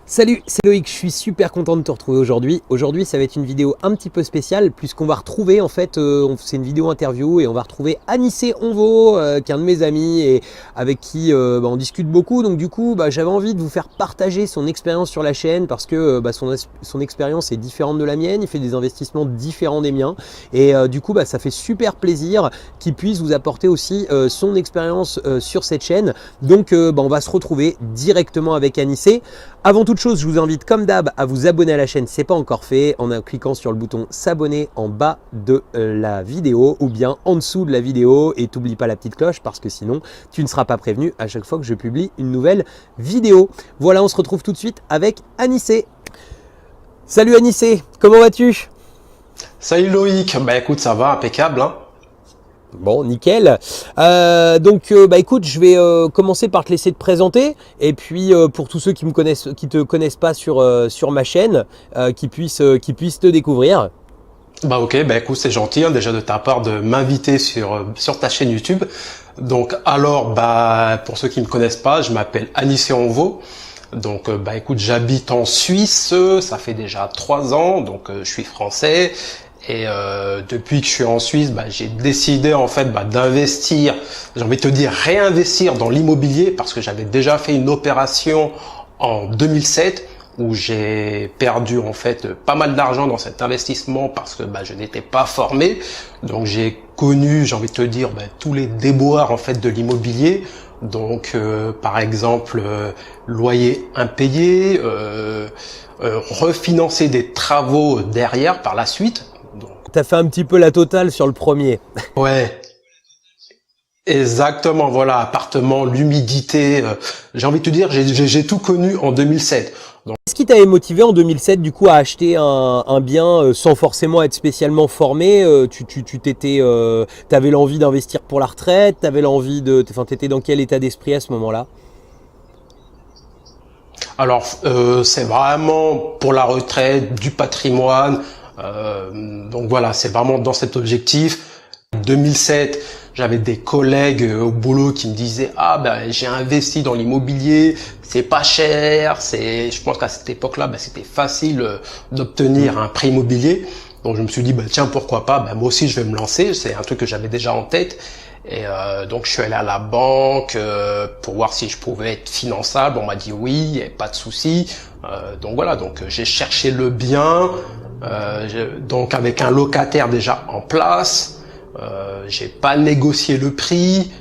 Salut, c'est Loïc, je suis super content de te retrouver aujourd'hui. Aujourd'hui, ça va être une vidéo un petit peu spéciale puisqu'on va retrouver, en fait, c'est une vidéo interview et on va retrouver Anissé Onvo, qui est un de mes amis et avec qui on discute beaucoup. Donc du coup, j'avais envie de vous faire partager son expérience sur la chaîne parce que son expérience est différente de la mienne, il fait des investissements différents des miens et du coup, ça fait super plaisir qu'il puisse vous apporter aussi son expérience sur cette chaîne. Donc on va se retrouver directement avec Anissé. Avant toute chose, je vous invite comme d'hab à vous abonner à la chaîne si ce n'est pas encore fait en cliquant sur le bouton s'abonner en bas de la vidéo ou bien en dessous de la vidéo et t'oublie pas la petite cloche parce que sinon tu ne seras pas prévenu à chaque fois que je publie une nouvelle vidéo. Voilà, on se retrouve tout de suite avec Anissé. Salut Anissé, comment vas-tu? Salut Loïc, écoute, ça va, impeccable hein. Bon, nickel. Écoute, je vais commencer par te laisser te présenter et puis pour tous ceux qui te connaissent pas sur ma chaîne, qui puissent te découvrir. Écoute, c'est gentil déjà de ta part de m'inviter sur ta chaîne YouTube. Donc alors, pour ceux qui me connaissent pas, je m'appelle Anissé Onvo. Donc écoute, j'habite en Suisse, ça fait déjà 3 ans, donc je suis français. Et depuis que je suis en Suisse, j'ai décidé en fait d'investir, j'ai envie de te dire réinvestir dans l'immobilier parce que j'avais déjà fait une opération en 2007 où j'ai perdu en fait pas mal d'argent dans cet investissement parce que je n'étais pas formé. Donc j'ai connu, j'ai envie de te dire, tous les déboires en fait de l'immobilier. Donc par exemple loyer impayé, refinancer des travaux derrière par la suite. Tu as fait un petit peu la totale sur le premier. Ouais, exactement, voilà, appartement, l'humidité, j'ai envie de te dire, j'ai tout connu en 2007. Qu'est-ce qui t'avait motivé en 2007 du coup à acheter un bien sans forcément être spécialement formé? T'avais l'envie d'investir pour la retraite, t'étais dans quel état d'esprit à ce moment-là? Alors, c'est vraiment pour la retraite, du patrimoine. Donc voilà, c'est vraiment dans cet objectif. En 2007, j'avais des collègues au boulot qui me disaient j'ai investi dans l'immobilier, c'est pas cher, je pense qu'à cette époque-là, c'était facile d'obtenir un prêt immobilier. Donc je me suis dit tiens, pourquoi pas, moi aussi je vais me lancer, c'est un truc que j'avais déjà en tête. Et donc je suis allé à la banque pour voir si je pouvais être finançable. On m'a dit oui, pas de souci. Donc voilà, donc j'ai cherché le bien. Donc avec un locataire déjà en place, j'ai pas négocié le prix.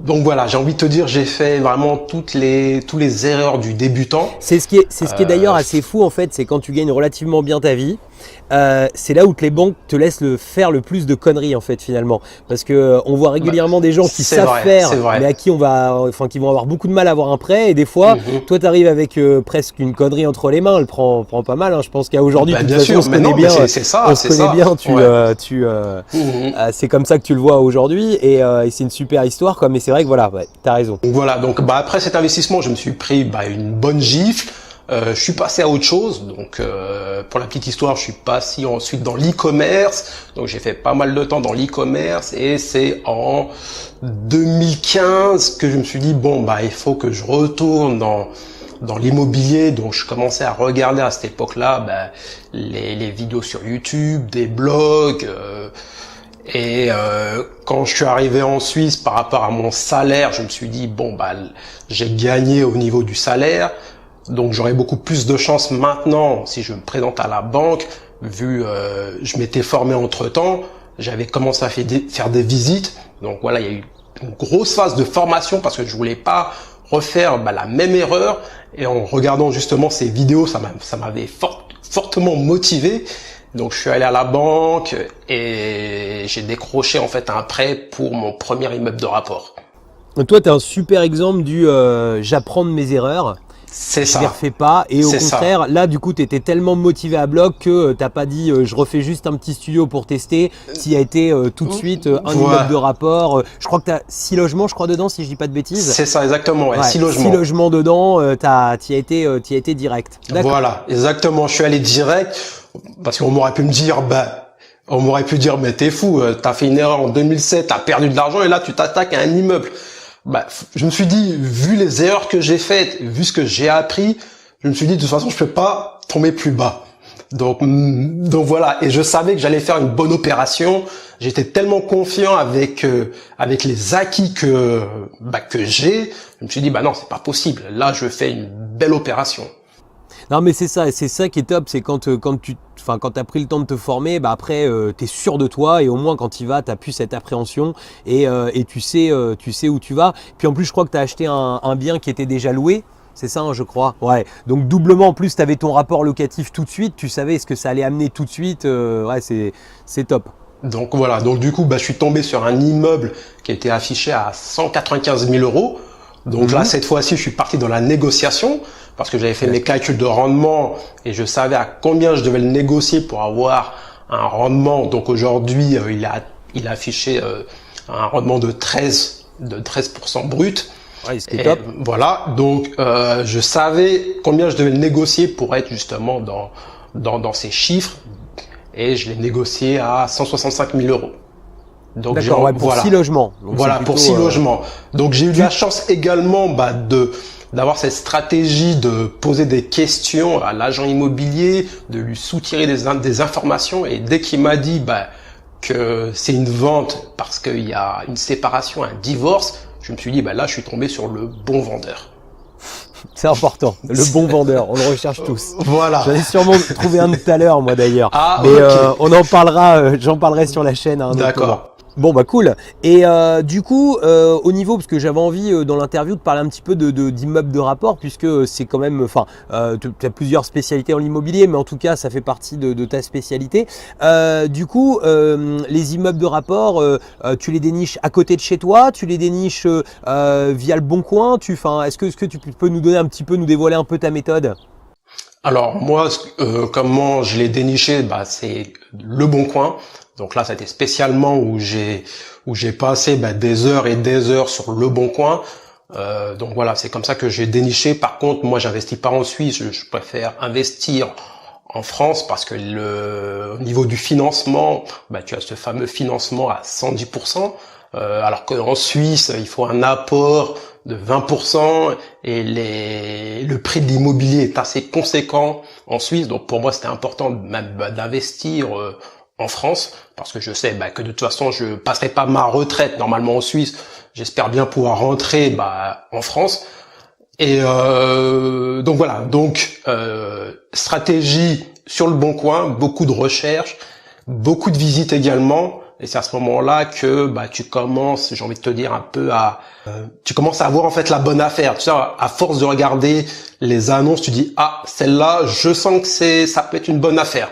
Donc voilà, j'ai envie de te dire, j'ai fait vraiment tous les erreurs du débutant. C'est ce qui est d'ailleurs assez fou en fait, c'est quand tu gagnes relativement bien ta vie. C'est là où les banques te laissent faire le plus de conneries en fait finalement, parce que on voit régulièrement des gens qui savent faire, mais à qui qui vont avoir beaucoup de mal à avoir un prêt, et des fois, toi tu arrives avec presque une connerie entre les mains, elle prend pas mal. Hein. Je pense qu'aujourd'hui, on se connaît bien, c'est comme ça que tu le vois aujourd'hui, et c'est une super histoire quoi. Mais c'est vrai que voilà, t'as raison. Donc voilà, donc après cet investissement, je me suis pris une bonne gifle. Je suis passé à autre chose, donc pour la petite histoire, je suis passé ensuite dans l'e-commerce, donc j'ai fait pas mal de temps dans l'e-commerce et c'est en 2015 que je me suis dit il faut que je retourne dans l'immobilier. Donc je commençais à regarder à cette époque-là les vidéos sur YouTube, des blogs et quand je suis arrivé en Suisse par rapport à mon salaire, je me suis dit j'ai gagné au niveau du salaire. Donc j'aurais beaucoup plus de chance maintenant si je me présente à la banque, vu je m'étais formé entre-temps, j'avais commencé à faire des visites. Donc voilà, il y a eu une grosse phase de formation parce que je voulais pas refaire la même erreur. Et en regardant justement ces vidéos, ça m'avait fortement motivé. Donc je suis allé à la banque et j'ai décroché en fait un prêt pour mon premier immeuble de rapport. Donc toi, tu es un super exemple du j'apprends de mes erreurs. C'est ça. Je les refais pas, et au contraire, là du coup tu étais tellement motivé à bloc que t'as pas dit je refais juste un petit studio pour tester. Tu as été tout de suite un immeuble de rapport. Je crois que tu as 6 logements, je crois, dedans, si je dis pas de bêtises. C'est ça, exactement, 6 logements. 6 logements dedans, tu as été direct. Voilà, exactement, je suis allé direct parce qu'on m'aurait pu me dire On m'aurait pu dire, mais t'es fou, t'as fait une erreur en 2007, t'as perdu de l'argent et là tu t'attaques à un immeuble. Bah, je me suis dit, vu les erreurs que j'ai faites, vu ce que j'ai appris, je me suis dit, de toute façon, je peux pas tomber plus bas. Donc voilà. Et je savais que j'allais faire une bonne opération. J'étais tellement confiant avec les acquis que j'ai. Je me suis dit, bah non, c'est pas possible. Là, je fais une belle opération. Non mais c'est ça qui est top, c'est quand t'as pris le temps de te former, bah après t'es sûr de toi et au moins quand tu vas, t'as plus cette appréhension et tu sais où tu vas. Puis en plus je crois que t'as acheté un bien qui était déjà loué, c'est ça hein, je crois. Ouais. Donc doublement en plus t'avais ton rapport locatif tout de suite, tu savais ce que ça allait amener tout de suite. Ouais c'est top. Donc voilà. Donc du coup je suis tombé sur un immeuble qui était affiché à 195 000 euros. Donc là cette fois-ci je suis parti dans la négociation. Parce que j'avais fait mes calculs de rendement et je savais à combien je devais le négocier pour avoir un rendement. Donc aujourd'hui, il a affiché un rendement de 13% brut. Ouais, ce qui est top. Voilà. Donc je savais combien je devais le négocier pour être justement dans ces chiffres. Et je l'ai négocié à 165 000 euros. Donc d'accord, ouais, pour 6 logements. Donc voilà, pour 6 logements. Donc j'ai eu de la chance également d'avoir cette stratégie de poser des questions à l'agent immobilier, de lui soutirer des informations. Et dès qu'il m'a dit que c'est une vente parce qu'il y a une séparation, un divorce, je me suis dit là je suis tombé sur le bon vendeur. C'est important, le bon vendeur, on le recherche tous. Voilà. J'en ai sûrement trouvé un tout à l'heure moi d'ailleurs. Ah, mais okay. On en parlera, j'en parlerai sur la chaîne. D'accord. Bon bah cool. Et du coup au niveau, parce que j'avais envie dans l'interview de parler un petit peu d'immeubles de rapport, puisque c'est quand même, tu as plusieurs spécialités en l'immobilier, mais en tout cas ça fait partie de ta spécialité. Du coup les immeubles de rapport, tu les déniches à côté de chez toi, tu les déniches via le Bon Coin, est-ce que tu peux nous donner un petit peu, nous dévoiler un peu ta méthode? Alors moi, comment je l'ai déniché, c'est le Bon Coin. Donc là, c'était spécialement où j'ai passé des heures et des heures sur le Bon Coin. Donc voilà, c'est comme ça que j'ai déniché. Par contre, moi, j'investis pas en Suisse. Je préfère investir en France parce que au niveau du financement, tu as ce fameux financement à 110%. Alors qu'en Suisse, il faut un apport de 20% et le prix de l'immobilier est assez conséquent en Suisse. Donc pour moi, c'était important même d'investir en France, parce que je sais que de toute façon je passerai pas ma retraite normalement en Suisse. J'espère bien pouvoir rentrer en France. Et donc voilà, stratégie sur le Bon Coin, beaucoup de recherches, beaucoup de visites également. Et c'est à ce moment-là que tu commences, j'ai envie de te dire un peu tu commences à avoir en fait la bonne affaire. Tu sais, à force de regarder les annonces, tu dis celle-là, je sens que ça peut être une bonne affaire.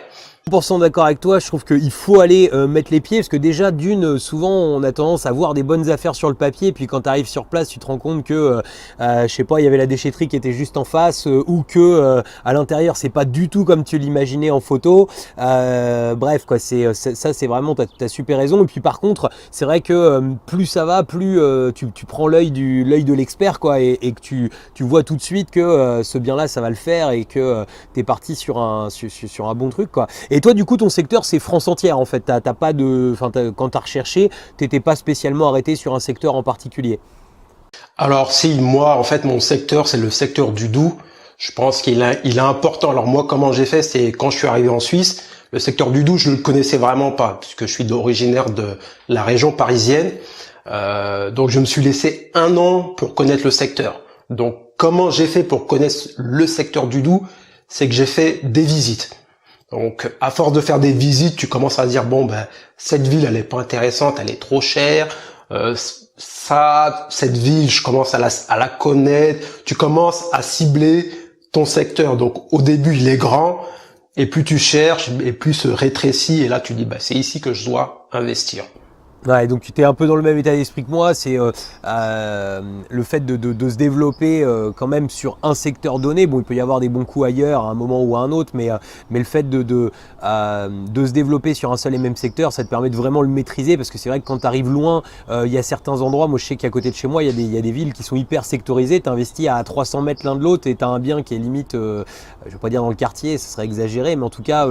100% d'accord avec toi, je trouve qu'il faut aller mettre les pieds parce que déjà souvent on a tendance à voir des bonnes affaires sur le papier, puis quand tu arrives sur place tu te rends compte que je sais pas, il y avait la déchetterie qui était juste en face ou que à l'intérieur c'est pas du tout comme tu l'imaginais en photo. Bref quoi, ça c'est vraiment, t'as super raison. Et puis par contre c'est vrai que plus ça va, plus tu prends l'œil de l'expert quoi, et que tu vois tout de suite que ce bien là ça va le faire et que tu es parti sur un bon truc quoi. Et toi, du coup, ton secteur, c'est France entière, en fait. T'as pas quand tu as recherché, tu n'étais pas spécialement arrêté sur un secteur en particulier. Alors, si, moi, en fait, mon secteur, c'est le secteur du Doubs. Je pense qu'il est important. Alors, moi, comment j'ai fait, c'est quand je suis arrivé en Suisse, le secteur du Doubs, je ne le connaissais vraiment pas, puisque je suis originaire de la région parisienne. Donc, je me suis laissé 1 an pour connaître le secteur. Donc, comment j'ai fait pour connaître le secteur du Doubs? C'est que j'ai fait des visites. Donc, à force de faire des visites, tu commences à dire cette ville, elle est pas intéressante, elle est trop chère. Cette ville, je commence à la connaître. Tu commences à cibler ton secteur. Donc, au début, il est grand, et plus tu cherches, et plus se rétrécit. Et là, tu dis, c'est ici que je dois investir. Ouais, donc tu étais un peu dans le même état d'esprit que moi, c'est le fait de se développer quand même sur un secteur donné. Bon, il peut y avoir des bons coups ailleurs à un moment ou à un autre, mais le fait de se développer sur un seul et même secteur, ça te permet de vraiment le maîtriser, parce que c'est vrai que quand tu arrives loin, il y a certains endroits, moi je sais qu'à côté de chez moi, il y a des villes qui sont hyper sectorisées, tu investis à 300 mètres l'un de l'autre et tu as un bien qui est limite, je ne vais pas dire dans le quartier, ce serait exagéré, mais en tout cas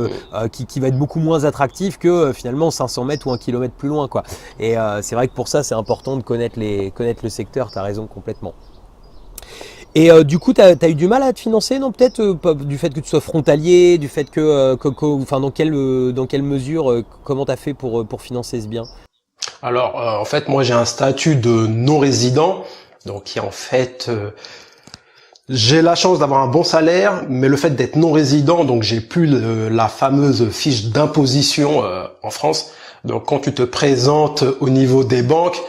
qui va être beaucoup moins attractif que finalement 500 mètres ou 1 kilomètre plus loin, quoi. Et c'est vrai que pour ça, c'est important de connaître le secteur, tu as raison complètement. Et du coup, tu as eu du mal à te financer, non? Peut-être du fait que tu sois frontalier, du fait enfin, dans quelle mesure, comment tu as fait pour financer ce bien? Alors, en fait, moi, j'ai un statut de non-résident, donc qui en fait, j'ai la chance d'avoir un bon salaire, mais le fait d'être non-résident, donc j'ai plus la fameuse fiche d'imposition en France. Donc, quand tu te présentes au niveau des banques,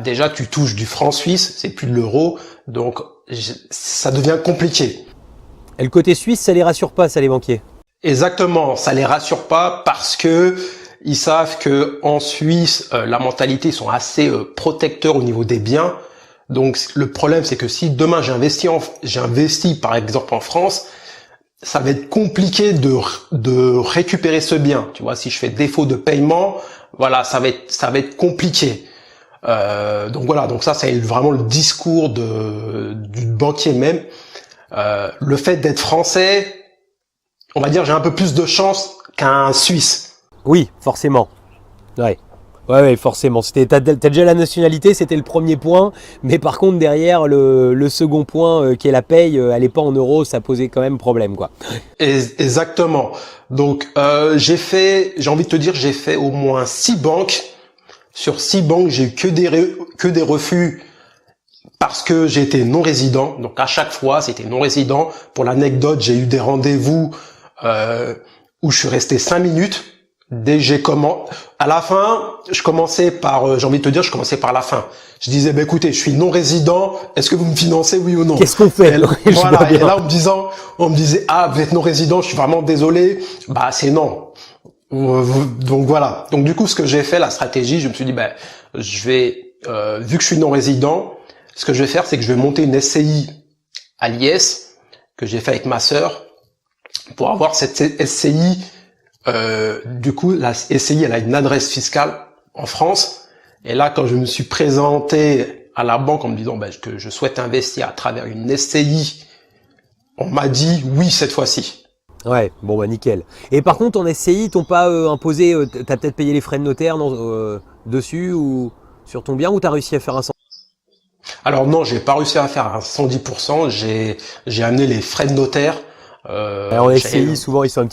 déjà tu touches du franc suisse, c'est plus de l'euro, donc ça devient compliqué. Et le côté suisse, ça les rassure pas, ça, les banquiers? Exactement, ça les rassure pas parce que ils savent que en Suisse, la mentalité, ils sont assez protecteurs au niveau des biens. Donc le problème, c'est que si demain j'investis par exemple en France, ça va être compliqué de récupérer ce bien. Tu vois, si je fais défaut de paiement, voilà, ça va être compliqué. Donc voilà, donc ça c'est vraiment le discours du banquier même. Le fait d'être français, on va dire, j'ai un peu plus de chance qu'un Suisse. Oui, forcément. Ouais. Ouais, forcément. T'as déjà la nationalité, c'était le premier point. Mais par contre, derrière, le second point, qui est la paye, elle n'est pas en euros, ça posait quand même problème, quoi. Exactement. Donc, j'ai envie de te dire, j'ai fait au moins 6 banques. Sur 6 banques, j'ai eu que des refus parce que j'étais non résident. Donc, à chaque fois, c'était non résident. Pour l'anecdote, j'ai eu des rendez-vous où je suis resté 5 minutes. À la fin, je commençais par la fin. Je disais, écoutez, je suis non résident, est-ce que vous me financez, oui ou non? Qu'est-ce qu'on fait? Voilà. Et là, on me disait, ah, vous êtes non résident, je suis vraiment désolé. Bah, c'est non. Donc voilà. Donc du coup, ce que j'ai fait, la stratégie, je me suis dit, vu que je suis non résident, ce que je vais faire, c'est que je vais monter une SCI à l'IS, que j'ai fait avec ma sœur, pour avoir cette SCI. Du coup, la SCI, elle a une adresse fiscale en France. Et là, quand je me suis présenté à la banque en me disant que je souhaite investir à travers une SCI, on m'a dit oui cette fois-ci. Ouais, bon nickel. Et par contre, en SCI, ils t'ont pas imposé, t'as peut-être payé les frais de notaire dessus ou sur ton bien, ou t'as réussi à faire un 100%? Alors non, j'ai pas réussi à faire un 110%. J'ai amené les frais de notaire. En SCI, souvent, ils sont un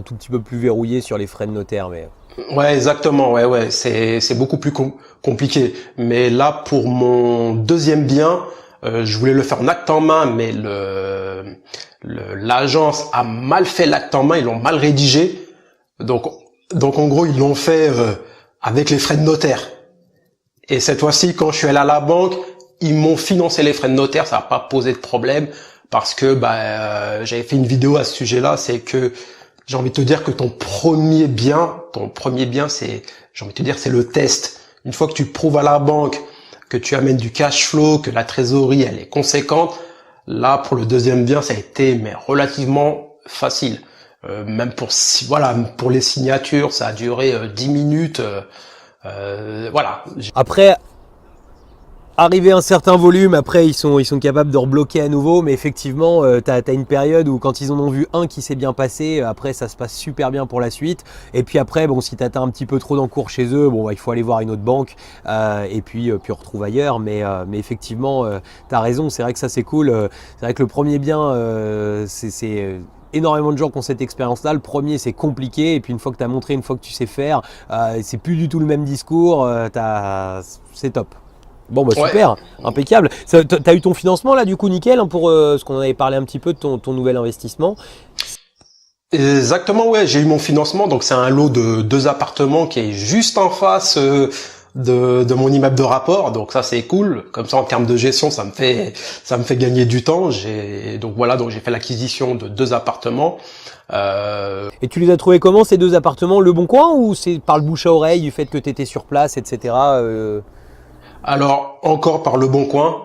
tout petit peu plus verrouillés sur les frais de notaire, mais. Ouais, exactement. Ouais, c'est beaucoup plus compliqué. Mais là, pour mon deuxième bien, je voulais le faire en acte en main, mais l'agence a mal fait l'acte en main, ils l'ont mal rédigé. Donc en gros, ils l'ont fait avec les frais de notaire. Et cette fois-ci, quand je suis allé à la banque, ils m'ont financé les frais de notaire, ça n'a pas posé de problème parce que j'avais fait une vidéo à ce sujet-là, c'est que j'ai envie de te dire que ton premier bien, c'est, j'ai envie de te dire, c'est le test. Une fois que tu prouves à la banque que tu amènes du cash flow, que la trésorerie, elle est conséquente, là, pour le deuxième bien, ça a été, relativement facile. Même pour les signatures, ça a duré 10 minutes, voilà. Après, arrivé à un certain volume, après ils sont capables de rebloquer à nouveau, mais effectivement, t'as une période où quand ils en ont vu un qui s'est bien passé, après ça se passe super bien pour la suite. Et puis après, bon, si t'atteins un petit peu trop d'encours chez eux, bon, il faut aller voir une autre banque, et puis on retrouve ailleurs. Mais effectivement, t'as raison, c'est vrai que ça c'est cool. C'est vrai que le premier bien, c'est énormément de gens qui ont cette expérience-là. Le premier, c'est compliqué, et puis une fois que tu as montré, une fois que tu sais faire, c'est plus du tout le même discours. C'est top. Bon, super, ouais. Impeccable. T'as eu ton financement là, du coup, nickel, hein, pour ce qu'on avait parlé un petit peu de ton nouvel investissement. Exactement, ouais, j'ai eu mon financement. Donc c'est un lot de 2 appartements qui est juste en face de mon immeuble de rapport, donc ça c'est cool. Comme ça, en termes de gestion, ça me fait gagner du temps. Donc j'ai fait l'acquisition de 2 appartements. Et tu les as trouvés comment, ces 2 appartements? Le Bon Coin, ou c'est par le bouche à oreille du fait que tu étais sur place, etc. Alors encore par le Bon Coin,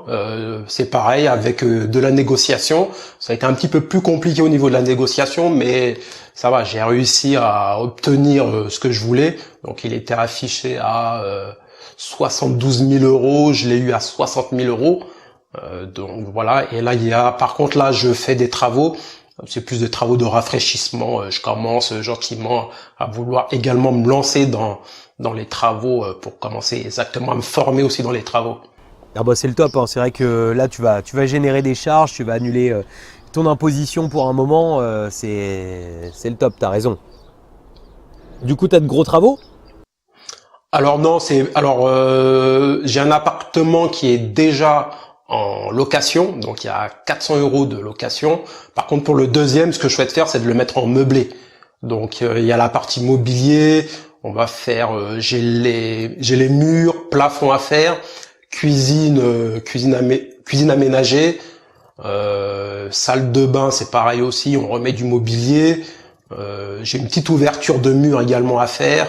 c'est pareil avec de la négociation. Ça a été un petit peu plus compliqué au niveau de la négociation, mais ça va, j'ai réussi à obtenir ce que je voulais. Donc il était affiché à 72 000 euros, je l'ai eu à 60 000 euros. Donc voilà, et là par contre là je fais des travaux. C'est plus des travaux de rafraîchissement. Je commence gentiment à vouloir également me lancer dans les travaux pour commencer exactement à me former aussi dans les travaux. Ah bah c'est le top, hein. C'est vrai que là tu vas générer des charges, tu vas annuler ton imposition pour un moment, c'est le top, t'as raison. Du coup, t'as de gros travaux? Alors non, j'ai un appartement qui est déjà en location, donc il y a 400 euros de location. Par contre, pour le deuxième, ce que je souhaite faire, c'est de le mettre en meublé. Donc il y a la partie mobilier, on va faire, j'ai les murs, plafond à faire, cuisine aménagée, salle de bain, c'est pareil aussi, on remet du mobilier. J'ai une petite ouverture de mur également à faire.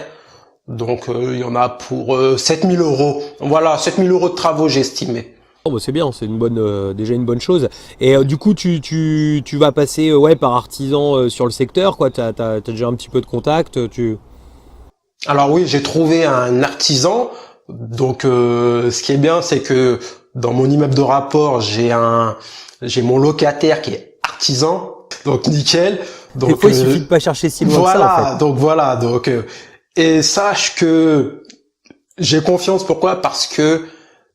Donc il y en a pour 7 000 euros. Voilà, 7 000 euros de travaux, j'ai estimé. Oh bah c'est bien, c'est déjà une bonne chose. Et du coup, tu vas passer par artisan sur le secteur, quoi. T'as déjà un petit peu de contact, Alors oui, j'ai trouvé un artisan. Donc ce qui est bien, c'est que dans mon immeuble de rapport, j'ai mon locataire qui est artisan. Donc nickel. Donc des fois, il suffit de pas chercher si loin que ça, en fait. Et sache que j'ai confiance. Pourquoi? Parce que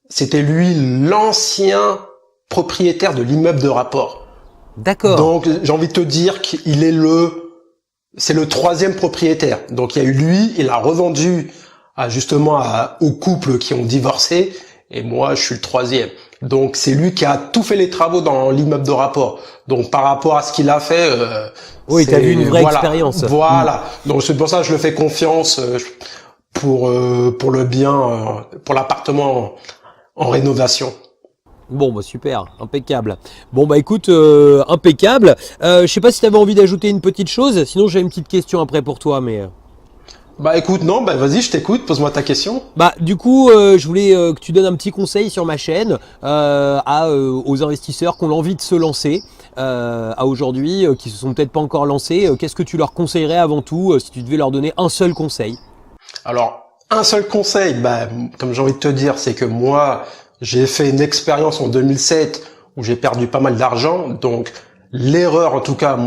c'était lui l'ancien propriétaire de l'immeuble de rapport. D'accord. Donc j'ai envie de te dire qu'il est c'est le 3e propriétaire. Donc il y a eu lui, il a revendu aux couples qui ont divorcé, et moi je suis le 3e. Donc c'est lui qui a tout fait les travaux dans l'immeuble de rapport. Donc par rapport à ce qu'il a fait, oui, t'as vu une vraie expérience. Voilà. Donc c'est pour ça que je le fais confiance pour le bien, pour l'appartement en rénovation. Bon bah super, impeccable. Bon bah écoute, impeccable. Je sais pas si tu avais envie d'ajouter une petite chose, sinon j'ai une petite question après pour toi, mais. Bah écoute, non, bah vas-y, je t'écoute, pose-moi ta question. Bah du coup, je voulais que tu donnes un petit conseil sur ma chaîne aux investisseurs qui ont l'envie de se lancer à aujourd'hui, qui se sont peut-être pas encore lancés. Qu'est-ce que tu leur conseillerais avant tout si tu devais leur donner un seul conseil? Alors, un seul conseil, bah, comme j'ai envie de te dire, c'est que moi, j'ai fait une expérience en 2007 où j'ai perdu pas mal d'argent. Donc, l'erreur, en tout cas,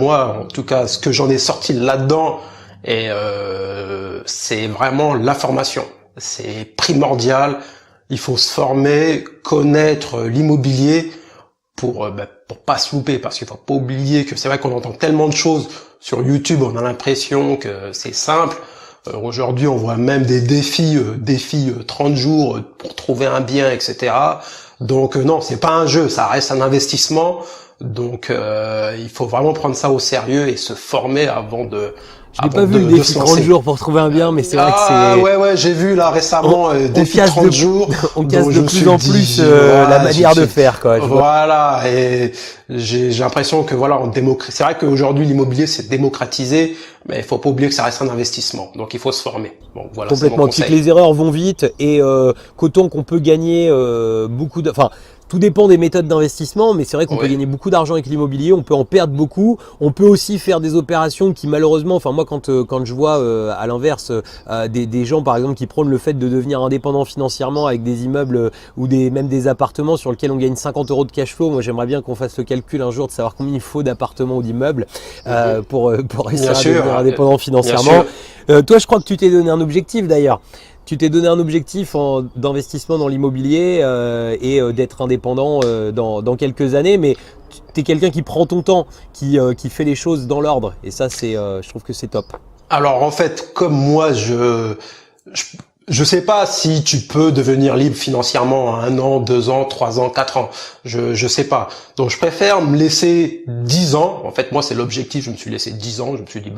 ce que j'en ai sorti là-dedans, c'est vraiment la formation. C'est primordial. Il faut se former, connaître l'immobilier pour pas se louper, parce qu'il faut pas oublier que c'est vrai qu'on entend tellement de choses sur YouTube, on a l'impression que c'est simple. Aujourd'hui, on voit même des défis 30 jours pour trouver un bien, etc. Donc non, c'est pas un jeu, ça reste un investissement. Donc il faut vraiment prendre ça au sérieux et se former avant de. Je n'ai pas vu le défi 30 jours pour trouver un bien, mais c'est vrai que c'est. Ouais, j'ai vu là récemment défi 30 jours. On casse de plus en plus la manière de faire, quoi. Voilà, et j'ai l'impression que voilà, c'est vrai qu'aujourd'hui l'immobilier c'est démocratisé, mais il faut pas oublier que ça reste un investissement. Donc il faut se former. Bon, voilà. Complètement. Puis que les erreurs vont vite et qu'autant qu'on peut gagner beaucoup de. Enfin, tout dépend des méthodes d'investissement, mais c'est vrai qu'on peut gagner beaucoup d'argent avec l'immobilier, on peut en perdre beaucoup. On peut aussi faire des opérations qui malheureusement, enfin moi quand je vois à l'inverse des gens par exemple qui prônent le fait de devenir indépendant financièrement avec des immeubles ou même des appartements sur lesquels on gagne 50 euros de cash flow, moi j'aimerais bien qu'on fasse le calcul un jour de savoir combien il faut d'appartements ou d'immeubles pour réussir à devenir indépendant financièrement. Toi je crois que tu t'es donné un objectif d'ailleurs. Tu t'es donné un objectif d'investissement dans l'immobilier et d'être indépendant dans quelques années, mais tu es quelqu'un qui prend ton temps, qui fait les choses dans l'ordre. Et ça, je trouve que c'est top. Alors en fait, comme moi, je Je sais pas si tu peux devenir libre financièrement à 1 an, 2 ans, 3 ans, 4 ans. Je sais pas. Donc je préfère me laisser 10 ans. En fait, moi c'est l'objectif. Je me suis laissé 10 ans. Je me suis dit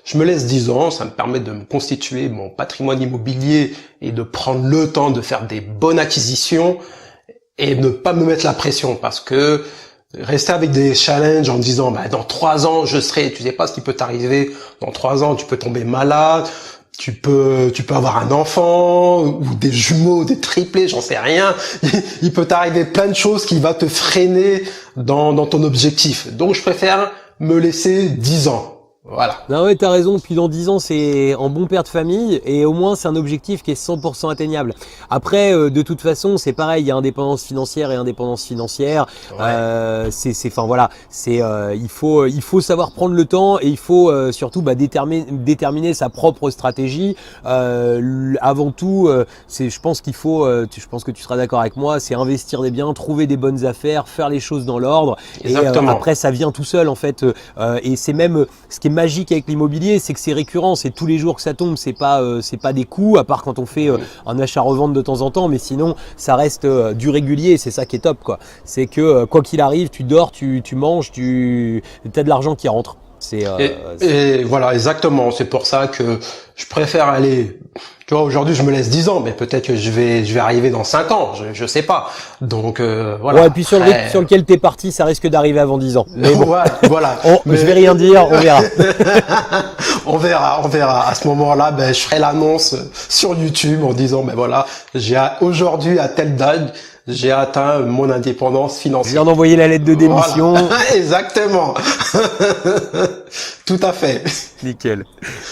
je me laisse 10 ans. Ça me permet de me constituer mon patrimoine immobilier et de prendre le temps de faire des bonnes acquisitions et ne pas me mettre la pression parce que rester avec des challenges en disant dans 3 ans tu sais pas ce qui peut t'arriver. Dans 3 ans tu peux tomber malade. Tu peux avoir un enfant ou des jumeaux, des triplés, j'en sais rien. Il peut t'arriver plein de choses qui va te freiner dans ton objectif. Donc je préfère me laisser 10 ans. Voilà. Non ouais, t'as raison. Puis dans 10 ans, c'est en bon père de famille et au moins c'est un objectif qui est 100% atteignable. Après, de toute façon, c'est pareil. Il y a indépendance financière et indépendance financière. Ouais. Il faut savoir prendre le temps et il faut surtout déterminer sa propre stratégie. Avant tout, je pense qu'il faut. Je pense que tu seras d'accord avec moi. C'est investir des biens, trouver des bonnes affaires, faire les choses dans l'ordre. Et après, ça vient tout seul en fait. Et c'est même ce qui est magique avec l'immobilier, c'est que c'est récurrent, c'est tous les jours que ça tombe, c'est pas des coups, à part quand on fait un achat-revente de temps en temps, mais sinon ça reste du régulier, c'est ça qui est top quoi. C'est que quoi qu'il arrive, tu dors, tu manges, tu as de l'argent qui rentre. Et voilà, exactement. C'est pour ça que je préfère aller. Tu vois, aujourd'hui, je me laisse 10 ans, mais peut-être que je vais arriver dans 5 ans. Je sais pas. Donc voilà. Ouais, et puis sur lequel t'es parti, ça risque d'arriver avant 10 ans. Mais bon, ouais, voilà. Je vais rien dire, on verra. On verra. À ce moment-là, je ferai l'annonce sur YouTube en disant, voilà, aujourd'hui à telle date, j'ai atteint mon indépendance financière. Je viens d'envoyer la lettre de démission. Voilà. Exactement. Tout à fait. Nickel.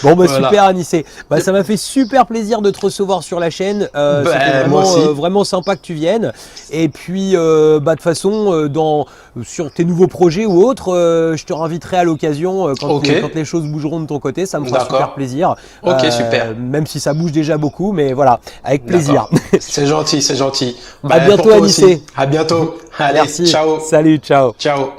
Bon voilà. Super Anissé. Ça m'a fait super plaisir de te recevoir sur la chaîne. C'était vraiment sympa que tu viennes. Et puis de toute façon, sur tes nouveaux projets ou autres, je te réinviterai à l'occasion quand les choses bougeront de ton côté. Ça me fera super plaisir. Ok, super. Même si ça bouge déjà beaucoup, mais voilà, avec plaisir. C'est gentil. À bientôt Anissé. À bientôt. Allez, merci. Ciao. Salut, ciao. Ciao.